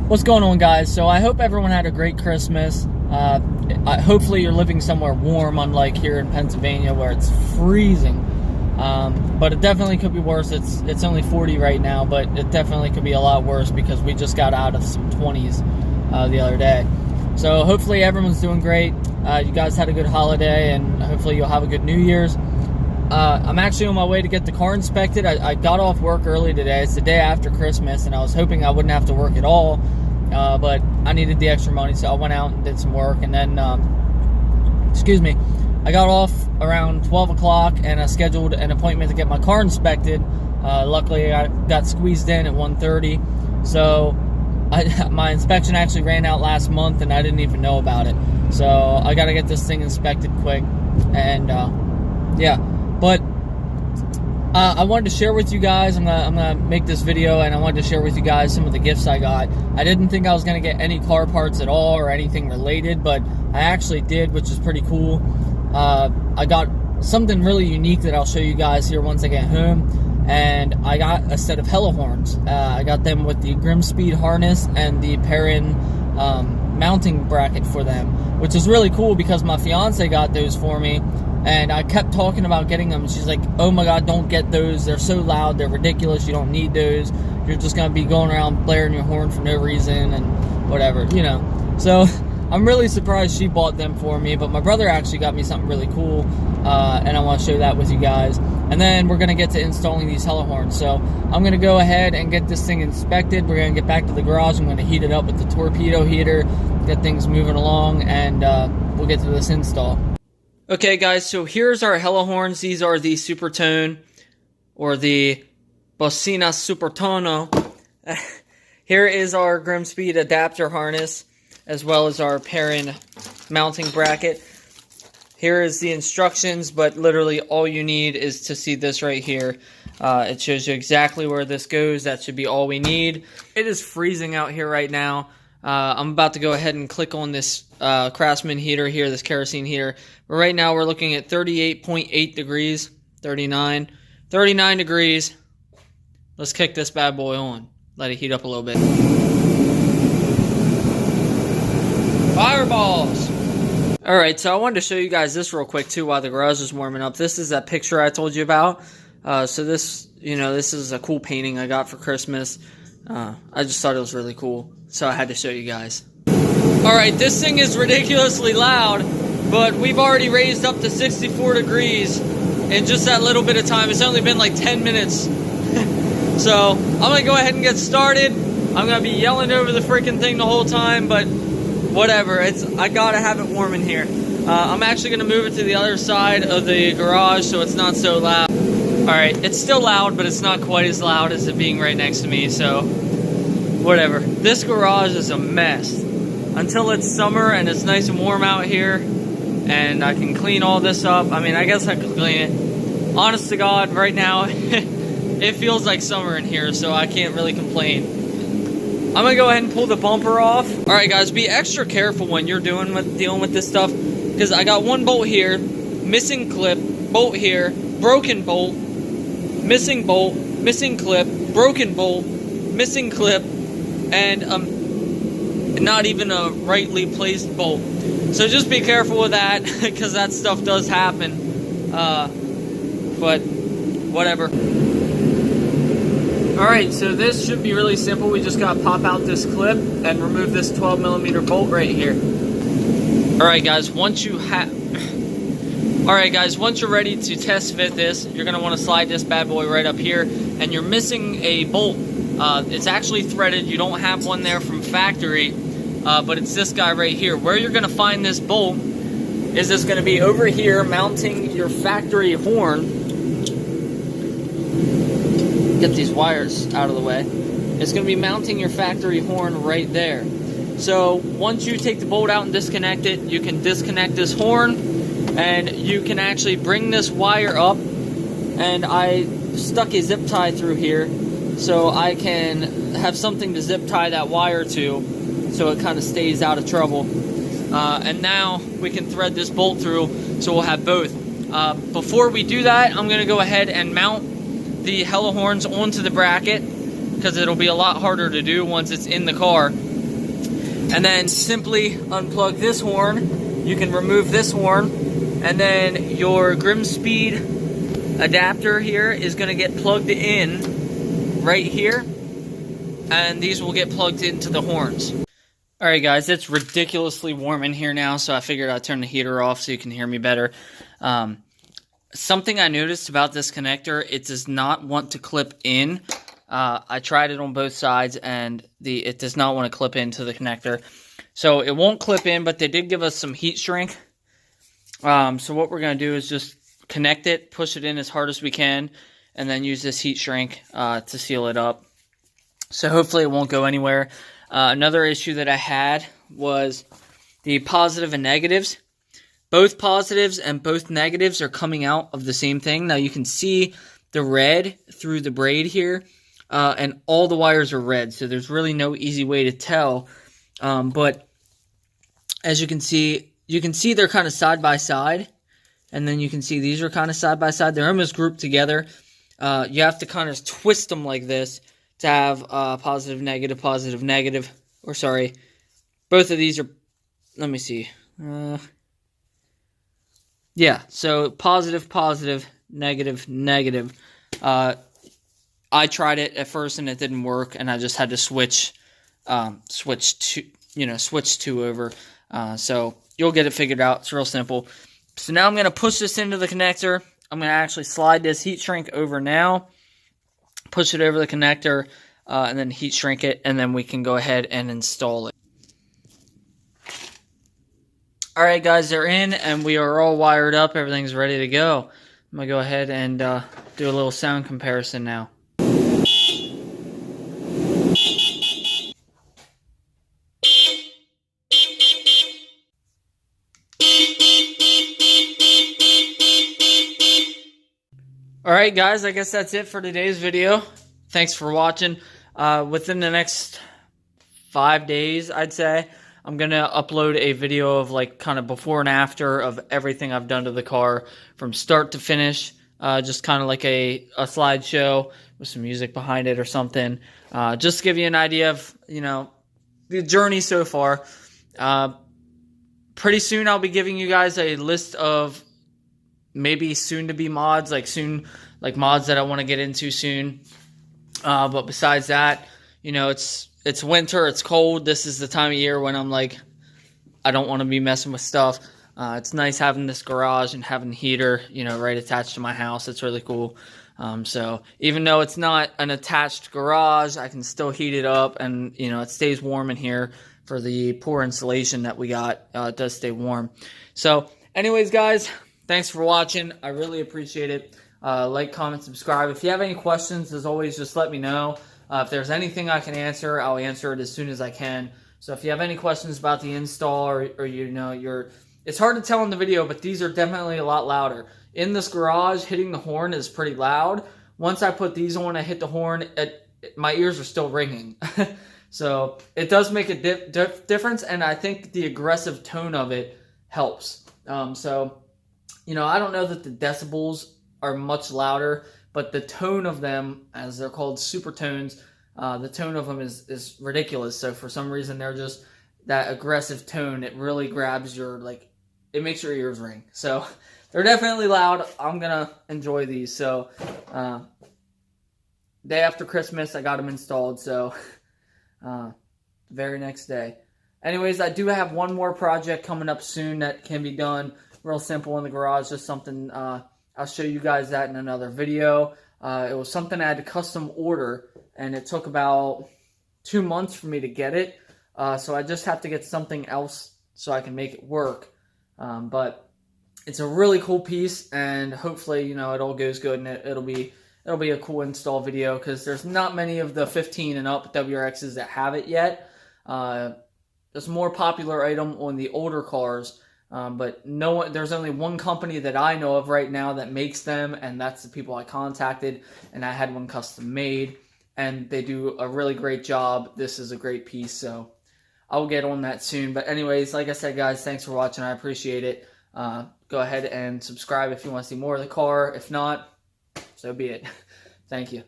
What's going on, guys? So I hope everyone had a great Christmas. Hopefully you're living somewhere warm, unlike here in Pennsylvania where it's freezing. But it definitely could be worse. It's only 40 right now, but it definitely could be a lot worse because we just got out of some 20s the other day. So hopefully everyone's doing great. You guys had a good holiday, and hopefully you'll have a good New Year's. I'm actually on my way to get the car inspected. I got off work early today. It's the day after Christmas, and I was hoping I wouldn't have to work at all, but I needed the extra money, so I went out and did some work. And then, I got off around 12 o'clock, and I scheduled an appointment to get my car inspected. Luckily, I got squeezed in at 1:30, so my inspection actually ran out last month, and I didn't even know about it. So I got to get this thing inspected quick, and yeah. But I wanted to share with you guys, I'm gonna make this video, and I wanted to share with you guys some of the gifts I got. I didn't think I was gonna get any car parts at all or anything related, but I actually did, which is pretty cool. I got something really unique that I'll show you guys here once I get home, and I got a set of hella horns. I got them with the grimmspeed harness and the Perrin mounting bracket for them, which is really cool because my fiance got those for me. And I kept talking about getting them. She's like, oh my God, don't get those. They're so loud. They're ridiculous. You don't need those. You're just going to be going around blaring your horn for no reason and whatever, you know. So I'm really surprised she bought them for me. But my brother actually got me something really cool. And I want to show that with you guys. And then we're going to get to installing these hella horns. So I'm going to go ahead and get this thing inspected. We're going to get back to the garage. I'm going to heat it up with the torpedo heater. Get things moving along. And we'll get to this install. Okay, guys, so here's our hella horns. These are the Supertone, or the Bocina Supertono. Here is our grimmspeed adapter harness, as well as our Perrin mounting bracket. Here is the instructions, but literally all you need is to see this right here. It shows you exactly where this goes. That should be all we need. It is freezing out here right now. I'm about to go ahead and click on this Craftsman heater here, this kerosene heater. But right now we're looking at 38.8 degrees, 39 degrees. Let's kick this bad boy on. Let it heat up a little bit. Fireballs! Alright, so I wanted to show you guys this real quick too while the garage is warming up. This is that picture I told you about. So this, this is a cool painting I got for Christmas. I just thought it was really cool, so I had to show you guys. Alright, this thing is ridiculously loud, but we've already raised up to 64 degrees in just that little bit of time. It's only been like 10 minutes. So, I'm going to go ahead and get started. I'm going to be yelling over the freaking thing the whole time, but whatever. I got to have it warm in here. I'm actually going to move it to the other side of the garage so it's not so loud. Alright, it's still loud, but it's not quite as loud as it being right next to me, so whatever. This garage is a mess. Until it's summer and it's nice and warm out here, and I can clean all this up. I mean, I guess I could clean it. Honest to God, right now, it feels like summer in here, so I can't really complain. I'm going to go ahead and pull the bumper off. Alright guys, be extra careful when you're dealing with this stuff, because I got one bolt here, missing clip, bolt here, broken bolt, missing bolt, missing clip, broken bolt, missing clip, and not even a rightly placed bolt. So just be careful with that, because that stuff does happen. But whatever. Alright, so this should be really simple. We just gotta pop out this clip and remove this 12mm bolt right here. Alright guys, once you're ready to test fit this, you're going to want to slide this bad boy right up here, and you're missing a bolt. It's actually threaded. You don't have one there from factory, but it's this guy right here. Where you're going to find this bolt is this going to be over here mounting your factory horn. Get these wires out of the way. It's going to be mounting your factory horn right there. So once you take the bolt out and disconnect it, you can disconnect this horn, and you can actually bring this wire up, and I stuck a zip tie through here so I can have something to zip tie that wire to so it kind of stays out of trouble. And now we can thread this bolt through, so we'll have both. Before we do that, I'm going to go ahead and mount the hella horns onto the bracket, because it'll be a lot harder to do once it's in the car. and then simply unplug this horn. You can remove this horn, and then your grimmspeed adapter here is going to get plugged in right here, and these will get plugged into the horns. Alright guys, it's ridiculously warm in here now, so I figured I'd turn the heater off so you can hear me better. Something I noticed about this connector, it does not want to clip in. I tried it on both sides, and it does not want to clip into the connector. So it won't clip in, but they did give us some heat shrink. So what we're going to do is just connect it, push it in as hard as we can, and then use this heat shrink to seal it up. So hopefully it won't go anywhere. Another issue that I had was the positive and negatives. Both positives and both negatives are coming out of the same thing. Now you can see the red through the braid here, and all the wires are red, so there's really no easy way to tell. But as you can see they're kind of side by side, and then you can see these are kind of side by side. They're almost grouped together. You have to kind of twist them like this to have positive, negative, or sorry, both of these are, let me see, yeah, so positive, negative. I tried it at first and it didn't work, and I just had to switch two over. So you'll get it figured out. It's real simple. So now I'm going to push this into the connector. I'm going to actually slide this heat shrink over now, push it over the connector, and then heat shrink it, and then we can go ahead and install it. Alright guys, they're in, and we are all wired up. Everything's ready to go. I'm going to go ahead and do a little sound comparison now. Alright guys, I guess that's it for today's video. Thanks for watching. Within the next 5 days, I'd say, I'm going to upload a video of like kind of before and after of everything I've done to the car from start to finish. Just kind of like a slideshow with some music behind it or something. Just to give you an idea of, the journey so far. Pretty soon I'll be giving you guys a list of maybe soon-to-be mods, like mods that I want to get into soon. But besides that, it's winter, it's cold. This is the time of year when I'm like, I don't want to be messing with stuff. It's nice having this garage and having heater, right attached to my house. It's really cool. So even though it's not an attached garage, I can still heat it up, and it stays warm in here for the poor insulation that we got. It does stay warm. So anyways, guys, thanks for watching. I really appreciate it. Like, comment, subscribe. If you have any questions, as always, just let me know. If there's anything I can answer, I'll answer it as soon as I can. So if you have any questions about the install, or it's hard to tell in the video, but these are definitely a lot louder. In this garage, hitting the horn is pretty loud. Once I put these on, I hit the horn, my ears are still ringing. So it does make a difference, and I think the aggressive tone of it helps. So, I don't know that the decibels are much louder, but the tone of them, as they're called supertones, the tone of them is ridiculous. So for some reason, they're just that aggressive tone. It really grabs it makes your ears ring. So they're definitely loud. I'm going to enjoy these. So day after Christmas, I got them installed. So very next day. Anyways, I do have one more project coming up soon that can be done real simple in the garage. Just something, I'll show you guys that in another video. It was something I had to custom order, and it took about 2 months for me to get it. So I just have to get something else so I can make it work. But it's a really cool piece, and hopefully, it all goes good, and it'll be a cool install video, because there's not many of the 15 and up WRXs that have it yet. It's a more popular item on the older cars. But there's only one company that I know of right now that makes them, and that's the people I contacted, and I had one custom made, and they do a really great job. This is a great piece, so I'll get on that soon. But anyways, like I said, guys, thanks for watching. I appreciate it. Go ahead and subscribe if you want to see more of the car. If not, so be it. Thank you.